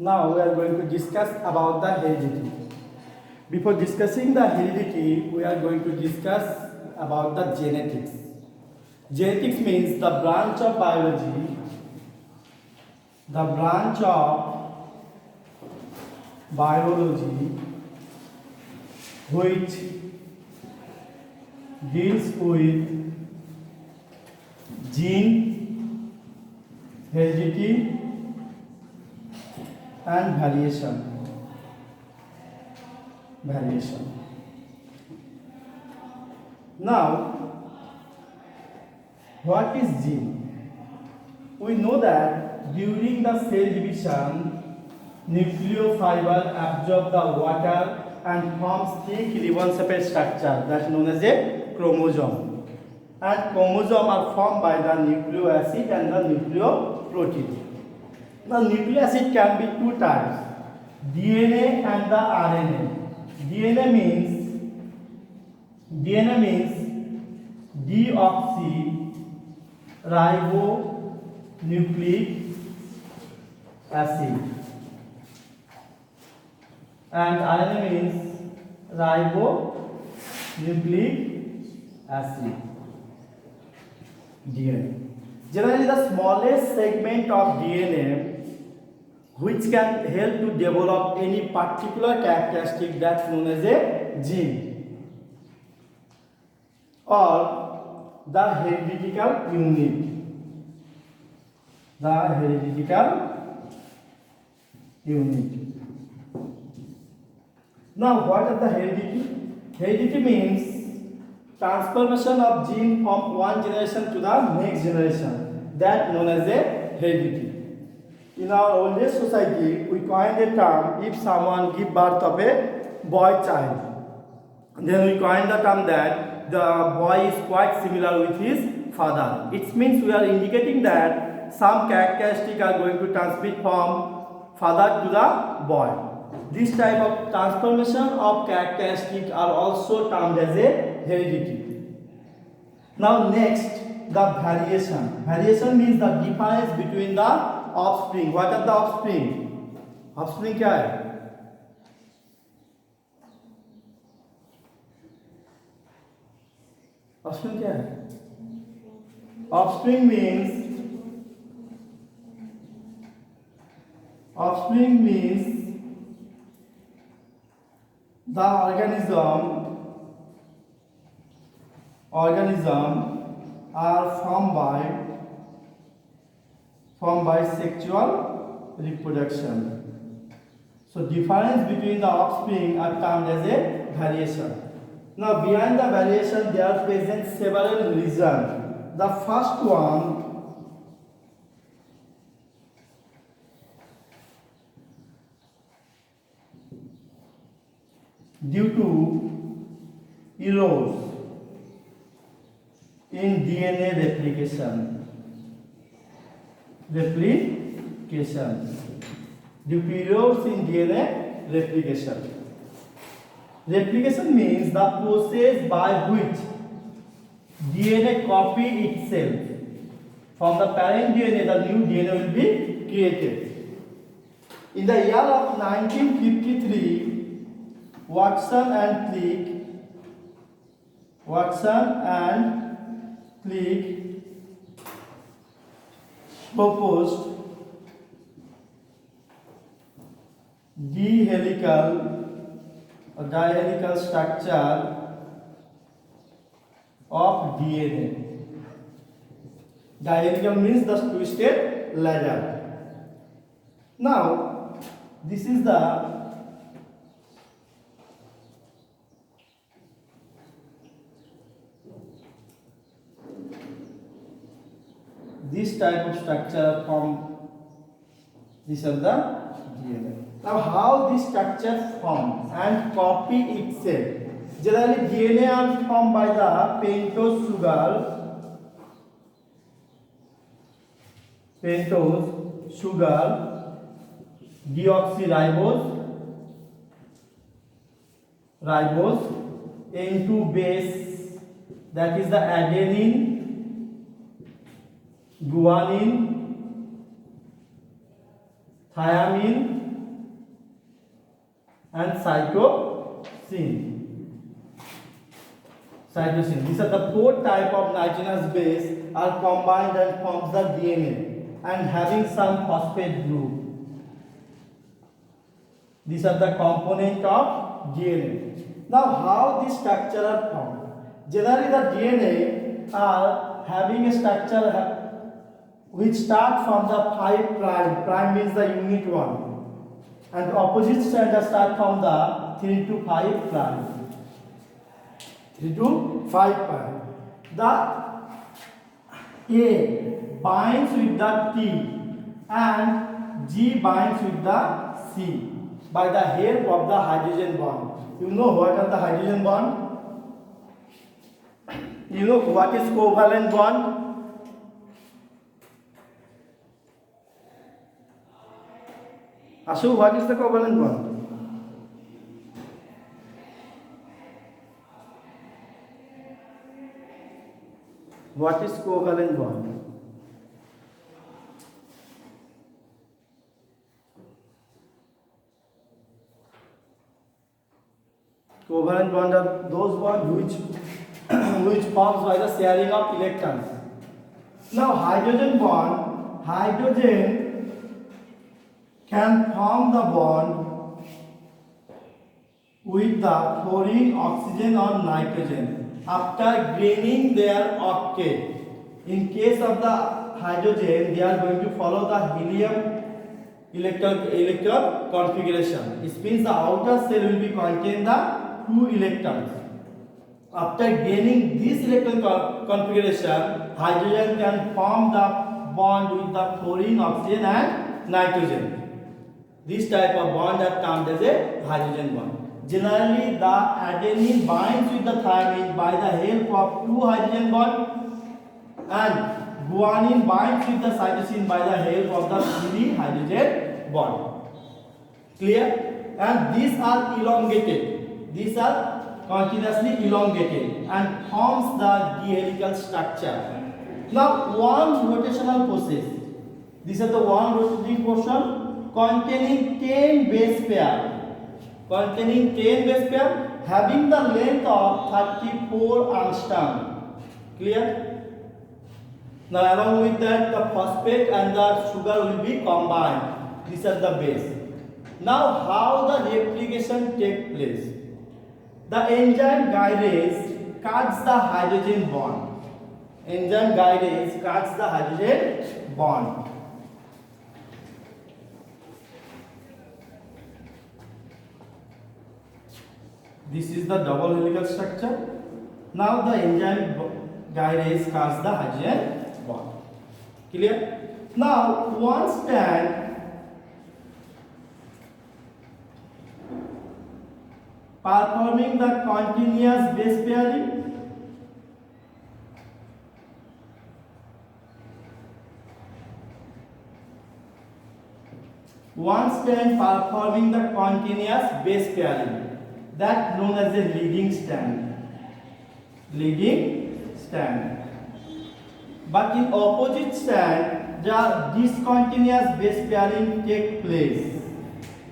Now we are going to discuss about the heredity. Before discussing the heredity, we are going to discuss about the genetics. Genetics means the branch of biology, which deals with gene, heredity and variation. Now, what is gene? We know that during the cell division, nucleofiber absorb the water and forms thick ribbon-shaped structure that is known as a chromosome. And chromosome are formed by the nucleic acid and the nucleoprotein. The nucleic acid can be two types, DNA and the RNA. DNA means deoxyribonucleic acid, and RNA means ribonucleic acid. DNA. Generally, the smallest segment of DNA which can help to develop any particular characteristic that's known as a gene or the hereditary unit. Now, what is the heredity? Heredity means transformation of gene from one generation to the next generation. That known as a heredity. In our oldest society, we coined a term if someone give birth of a boy child. Then we coined the term that the boy is quite similar with his father. It means we are indicating that some characteristics are going to transmit from father to the boy. This type of transformation of characteristics are also termed as a heredity. Now next, the variation. Variation means the difference between the offspring. What are the offspring? Offspring क्या है? Offspring क्या है? Offspring means the organism are formed by sexual reproduction. So difference between the offspring are termed as a variation. Now behind the variation there are present several reasons. The first one, due to errors in DNA replication. Due to errors in DNA replication. Replication means the process by which DNA copy itself. From the parent DNA, the new DNA will be created. In the year of 1953, Watson and Crick proposed dihelical structure of DNA. Dihelical means the twisted ladder. Now, this type of structure from these are the DNA. Now how this structure forms and copy itself. Generally DNA are formed by the pentose sugar deoxyribose N2 base, that is the adenine, guanine, thiamine and cytosine. Cytosine. These are the four type of nitrogenous base are combined and forms the DNA and having some phosphate group. These are the component of DNA. Now, how this structure are formed? Generally, the DNA are having a structure which start from the 5 prime. Prime means the unit 1, and opposite strand start from the 3 to 5 prime. 3 to 5 prime. The A binds with the T and G binds with the C by the help of the hydrogen bond. You know what are the hydrogen bond? You know what is covalent bond? Ashu, what is the covalent bond? What is covalent bond? Covalent bond are those bonds which forms by the sharing of electrons. Now, hydrogen bond, hydrogen can form the bond with the fluorine, oxygen or nitrogen after gaining their octet. In case of the hydrogen, they are going to follow the helium electron configuration. It means the outer shell will be contain the 2 electrons. After gaining this electron configuration, hydrogen can form the bond with the fluorine, oxygen and nitrogen. This type of bond are termed as a hydrogen bond. Generally, the adenine binds with the thymine by the help of 2 hydrogen bonds, and guanine binds with the cytosine by the help of the 3 hydrogen bond. Clear? And these are elongated. These are continuously elongated and forms the dihelical structure. Now, one rotational process. These are the one rotating portion containing 10 base pair. Containing 10 base pair having the length of 34 angstrom. Clear? Now, along with that, the phosphate and the sugar will be combined. These are the base. Now, how the replication takes place? The enzyme gyrase cuts the hydrogen bond. Enzyme gyrase cuts the hydrogen bond. This is the double helical structure. Now the enzyme gyrase cuts the hydrogen bond. Clear? Now one strand performing the continuous base pairing performing the continuous base pairing, that known as a leading strand. Leading strand. But in opposite strand, the discontinuous base pairing take place.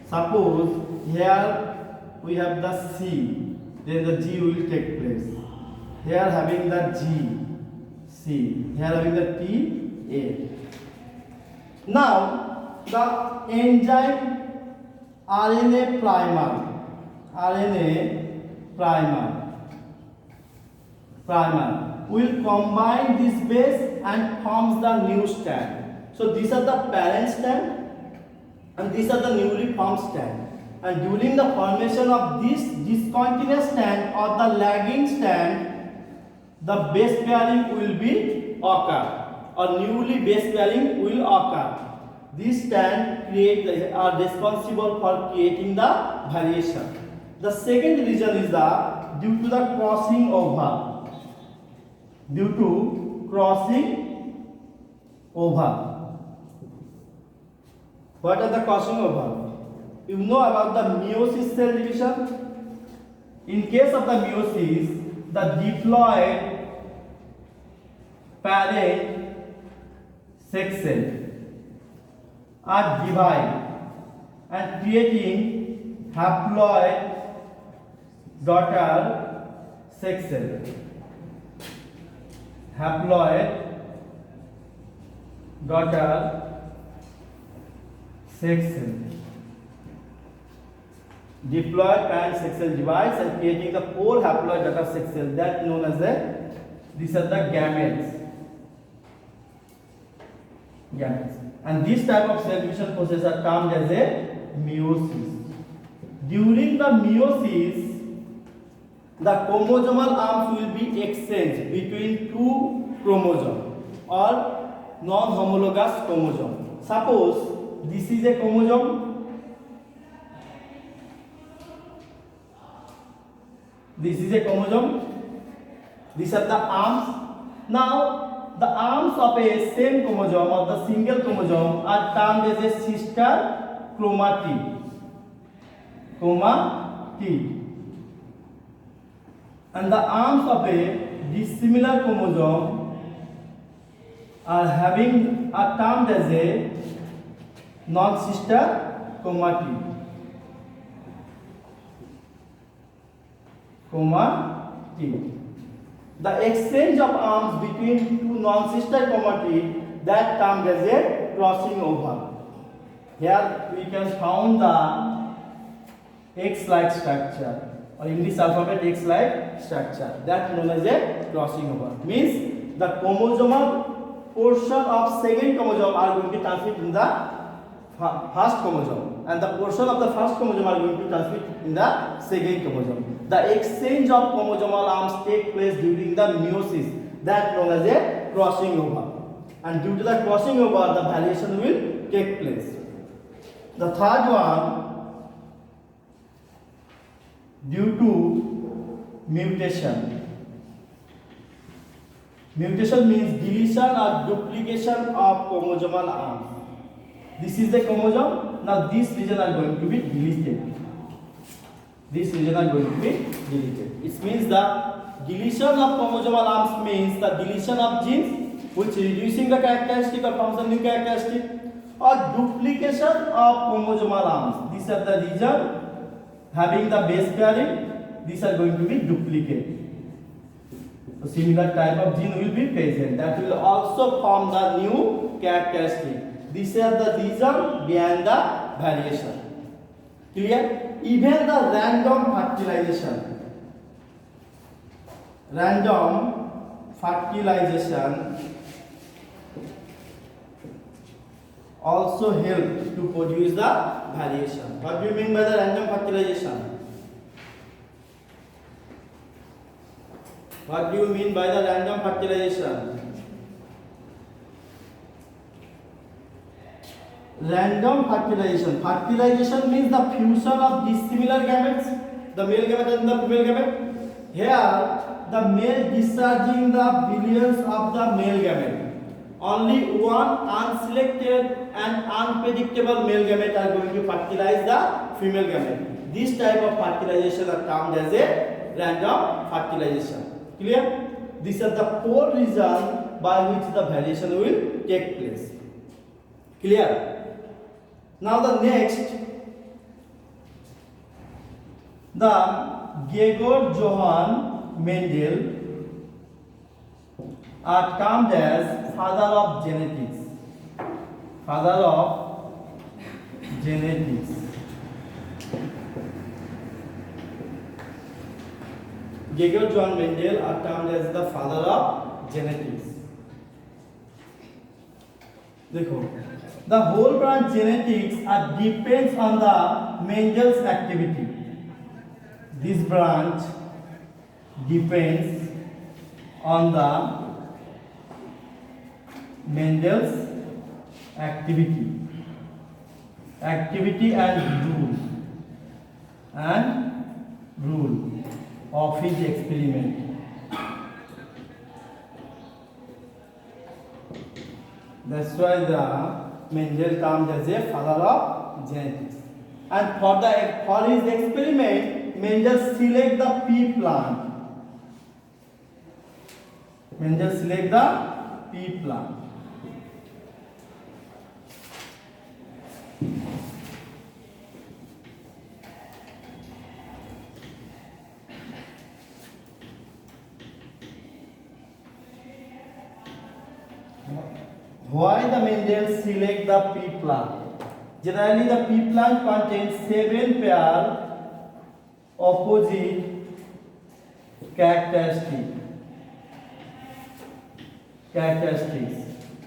Suppose here we have the C, then the G will take place. Here having the G, C. Here having the T, A. Now the enzyme RNA primer will combine this base and forms the new strand. So these are the parent strand and these are the newly formed strand. And during the formation of this discontinuous strand or the lagging strand, the base pairing will be occur or newly base pairing will occur. These strands are responsible for creating the variation. The second reason is due to the crossing over. Due to crossing over. What are the crossing over? You know about the meiosis cell division. In case of the meiosis, the diploid parent sex cell are divided and creating haploid daughter sex cell. Haploid daughter sex cell. Diploid parent sex cell divides and creating the 4 haploid daughter sex cell, that known as these are the gametes. And this type of cell division process are termed as a meiosis. During the meiosis, the chromosomal arms will be exchanged between 2 chromosomes or non-homologous chromosome. Suppose this is a chromosome, this is a chromosome, these are the arms. Now the arms of a same chromosome or the single chromosome are termed as a sister chromatid. And the arms of a dissimilar chromosome are termed as a non-sister chromatid. The exchange of arms between 2 non-sister chromatid, that termed as a crossing over. Here we can found the X-like structure, or English alphabet X-like structure, that known as a crossing over. Means the chromosomal portion of second chromosome are going to transmit in the first chromosome, and the portion of the first chromosome are going to transmit in the second chromosome. The exchange of chromosomal arms take place during the meiosis, that known as a crossing over, and due to the crossing over the variation will take place. The third one, due to mutation. Mutation means deletion or duplication of chromosomal arms. This is the chromosome. Now this region are going to be deleted. This region are going to be deleted. It means the deletion of chromosomal arms means the deletion of genes which reducing the characteristic or functioning characteristic, or duplication of chromosomal arms. These are the region having the base pairing. These are going to be duplicate. So similar type of gene will be present, that will also form the new characteristic. These are the reason behind the variation. Clear? Even the random fertilization also help to produce the variation. What do you mean by the random fertilization? What do you mean by the random fertilization? Random fertilization. Fertilization means the fusion of dissimilar gametes, the male gamete and the female gamete. Here, the male discharging the billions of the male gamete. Only one unselected and unpredictable male gamete are going to fertilize the female gamete. This type of fertilization are termed as a random fertilization. Clear? These are the 4 reasons by which the variation will take place. Clear? Now the next, the Gregor Johann Mendel are termed as father of genetics. Father of genetics. Gregor Johann Mendel are termed as the father of genetics. देखो, the whole branch genetics depends on the Mendel's activity. This branch depends on the Mendel's activity and rule of his experiment. That's why the Mendel termed as a father of genetics. And for his experiment, Mendel select the pea plant. the Mendel select the pea plant? Generally, the pea plant contains 7 pair opposite characteristics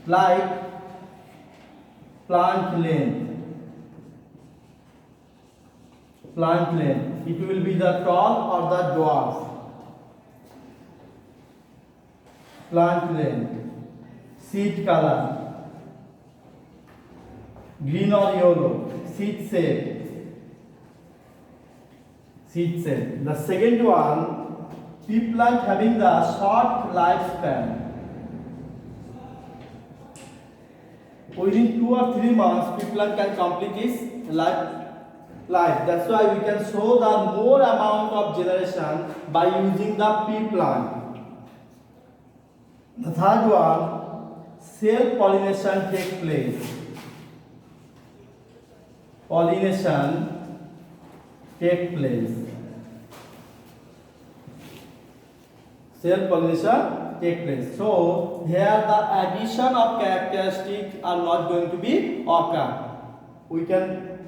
like plant length. It will be the tall or the dwarf. Plant length, seed color, green or yellow, seed shape. The second one, pea plant having the short lifespan. Within 2 or 3 months, pea plant can complete its life. That's why we can show the more amount of generation by using the pea plant. The third one, self pollination takes place. Self-pollination take place. So here the addition of characteristics are not going to be occur. We can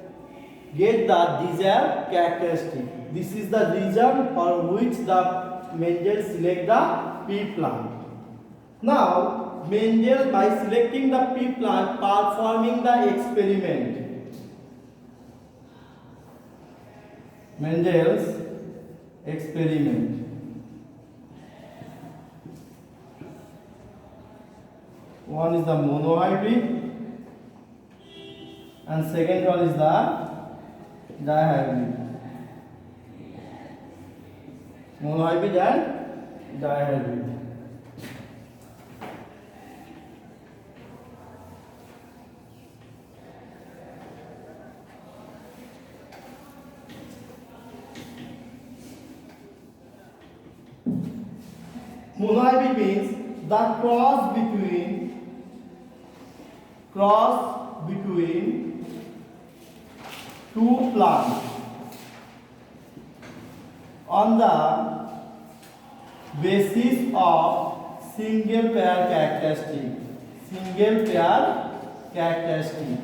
get the desired characteristic. This is the reason for which the Mendel select the pea plant. Now Mendel, by selecting the pea plant, performing the experiment. Mendel's experiment. One is the monohybrid and second one is the dihybrid. Monohybrid and dihybrid. Monohybrid means the cross between two plants on the basis of single pair characteristic.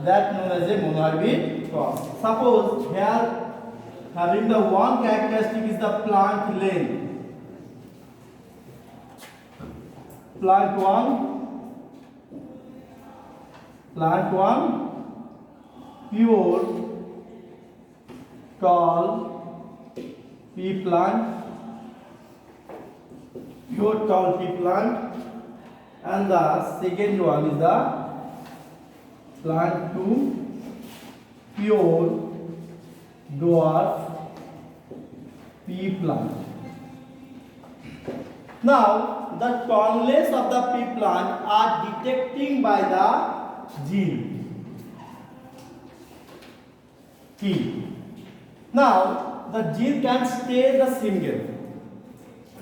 That known as a monohybrid cross. Suppose here having the one characteristic is the plant length. Plant one, pure tall pea plant, and the second one is the plant 2, pure dwarf pea plant. Now the tallness of the pea plant are detecting by the gene T. Now the gene can stay the single.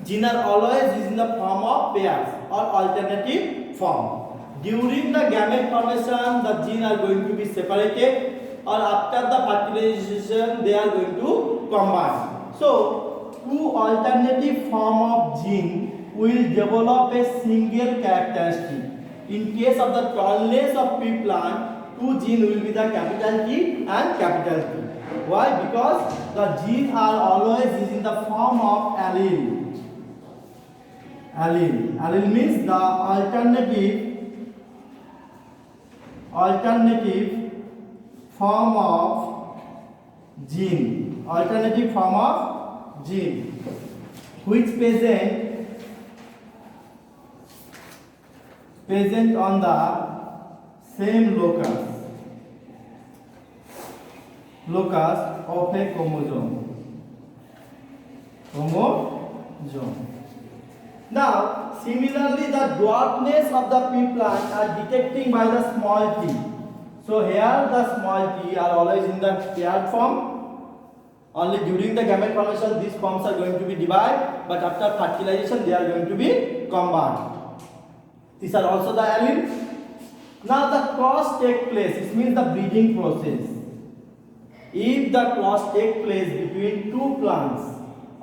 Gene are always is in the form of pairs or alternative form. During the gamete formation, the gene are going to be separated, or after the fertilization they are going to combine. So two alternative form of gene will develop a single characteristic. In case of the tallness of pea plant, two gene will be the capital T and capital T. Why? Because the gene are always in the form of allele. Allele means the alternative form of gene. Which present on the same locus of a chromosome. Now, similarly, the dwarfness of the pea plant are detecting by the small t. So here the small t are always in the paired form. Only during the gamete formation these forms are going to be divided, but after fertilization they are going to be combined. These are also the alleles. Now the cross take place. This means the breeding process. If the cross take place between two plants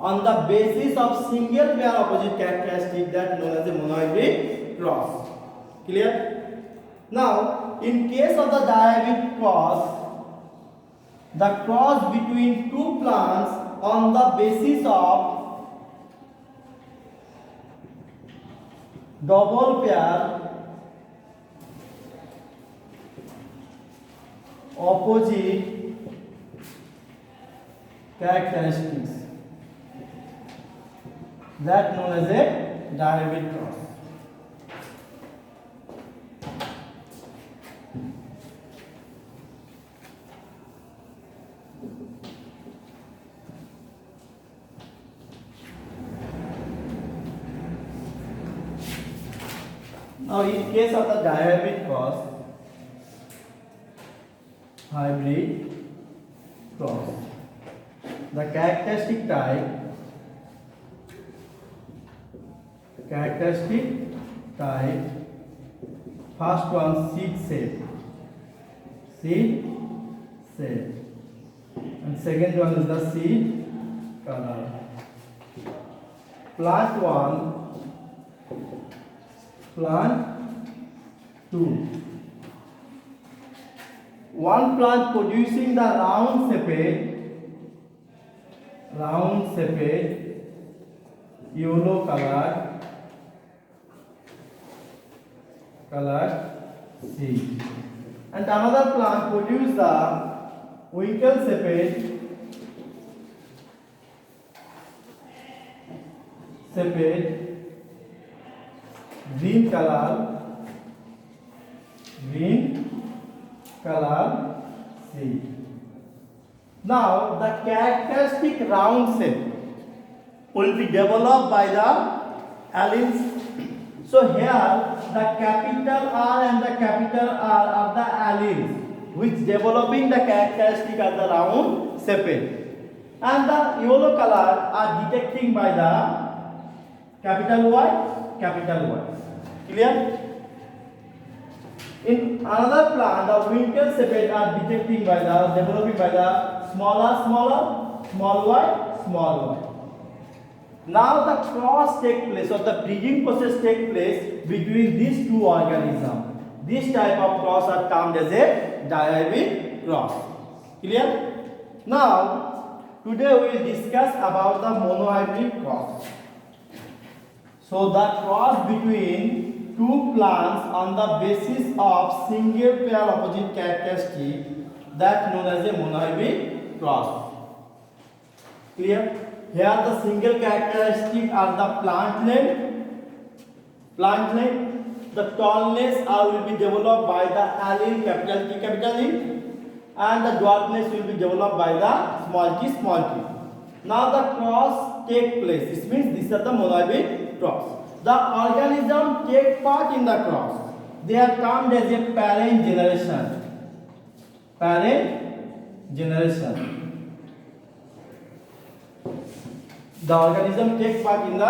on the basis of single pair opposite characteristic that known as a monohybrid cross. Clear? Now, in case of the dihybrid cross, the cross between two plants on the basis of double pair opposite characteristics that known as a dihybrid cross. Now, in case of the dihybrid cross, the characteristic type first one seed shape, and second one is the seed color. Plant 1, plant 2. One plant producing the round shaped yellow colored seed, and another plant produce the winkle shaped green color seed. Now, the characteristic round shape will be developed by the alleles. So here the capital R and the capital R are the alleles which developing the characteristic of the round shape, and the yellow color are detecting by the capital Y. Clear? In another plant, the winkle shaped are developing by the small y. Now the cross take place, or the breeding process take place between these two organisms. This type of cross are termed as a dihybrid cross. Clear? Now, today we will discuss about the monohybrid cross. So the cross between two plants on the basis of single pair opposite characteristic that known as a monohybrid cross. Clear? Here the single characteristic are the plant length, the tallness will be developed by the allele T, and the dwarfness will be developed by the small t. Now the cross take place. This means these are the monohybrid cross. The organism take part in the cross. They are termed as a parent generation. The organism take part in the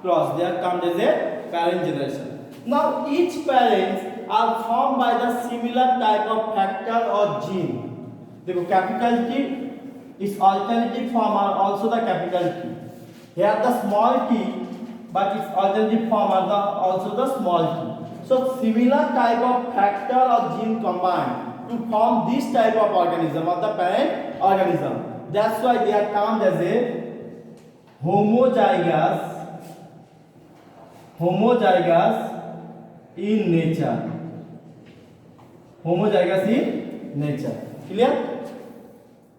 cross. They are termed as a parent generation. Now each parents are formed by the similar type of factor or gene. The capital T is alternative form are also the capital T. Here the small t, but its alternative form are also the small t. So similar type of factor or gene combined to form this type of organism or the parent organism. That's why they are termed as a homozygous in nature. Clear?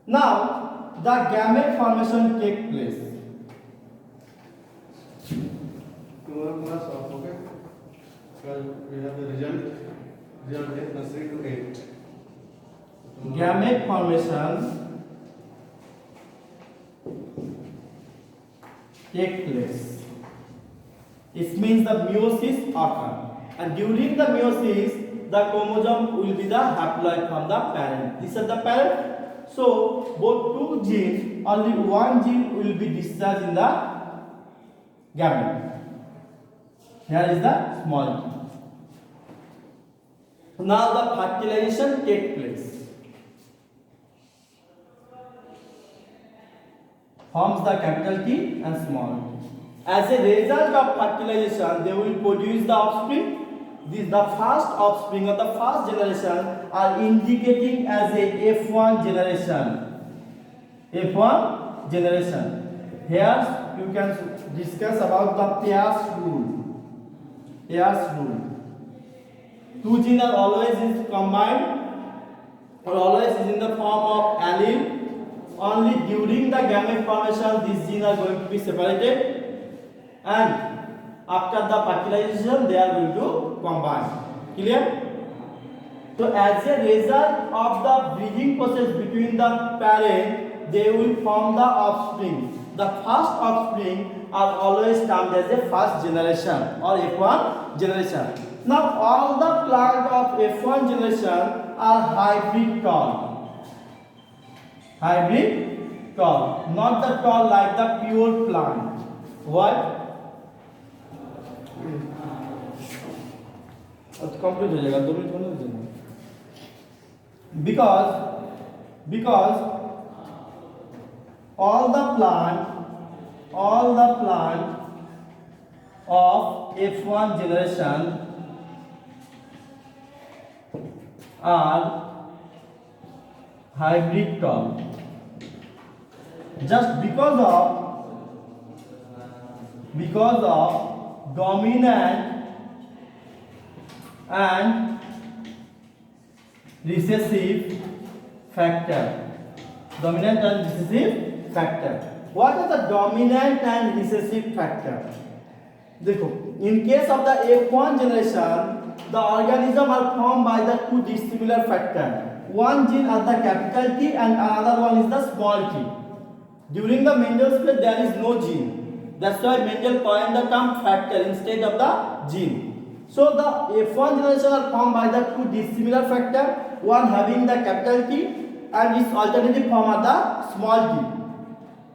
Now the gamete formation take place. Tomorrow class off, okay? Well, we have the result is nursery to 8. Gamete formation take place. It means the meiosis occur, and during the meiosis the chromosome will be the haploid from the parent. These are the parent. So both two genes, only one gene will be discharged in the gamete. Here is the small t. Now the fertilization take place. forms the capital T and small t. As a result of fertilization, they will produce the offspring. This the first offspring of the first generation are indicating as a F1 generation. F1 generation. Here you can discuss about the Peirce rule. Peirce rule. Two genes are always is combined or always is in the form of allele. Only during the gamete formation these genes are going to be separated, and after the fertilization they are going to combine. Clear? So as a result of the breeding process between the parent, they will form the offspring. The first offspring are always termed as a first generation or F1 generation. Now all the plant of F1 generation are hybrid tall. Hybrid tall, not the tall like the pure plant. What? Complete हो जाएगा 2 minute होने दो. Because all the plant of F1 generation are hybrid tall. Just because of dominant and recessive factor. Dominant and recessive factor. What are the dominant and recessive factor? देखो, in case of the F1 generation, the organism are formed by the two dissimilar factor. One gene are the capital T and another one is the small t. During the Mendel's phase, there is no gene. That's why Mendel coined the term factor instead of the gene. So the F1 generation are formed by the two dissimilar factor, one having the capital T and its alternative form are the small t.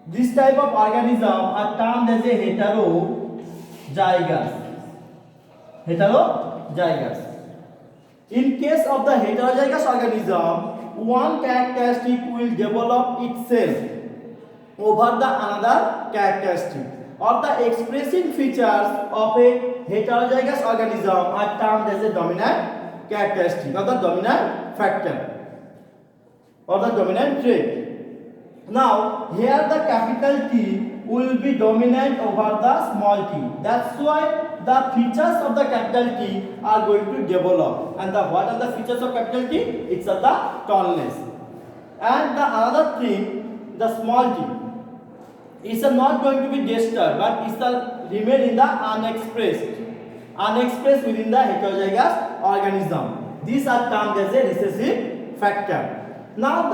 This type of organism are termed as a heterozygous. Heterozygous. In case of the heterozygous organism, one characteristic will develop itself over the another characteristic, or the expressing features of a heterozygous organism are termed as a dominant characteristic or the dominant factor or the dominant trait. Now here the capital T will be dominant over the small t. That's why the features of the capital T are going to develop. And what are the features of capital T? It's the tallness. And the another thing, the small t, is not going to be disturbed, but it shall remain in the unexpressed within the heterozygous organism. These are termed as a recessive factor. Now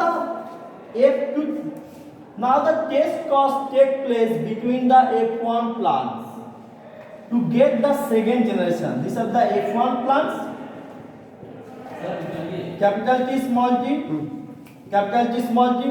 the test cause take place between the F1 plants to get the second generation. These are the F1 plants. Capital T, small t, capital T, small t.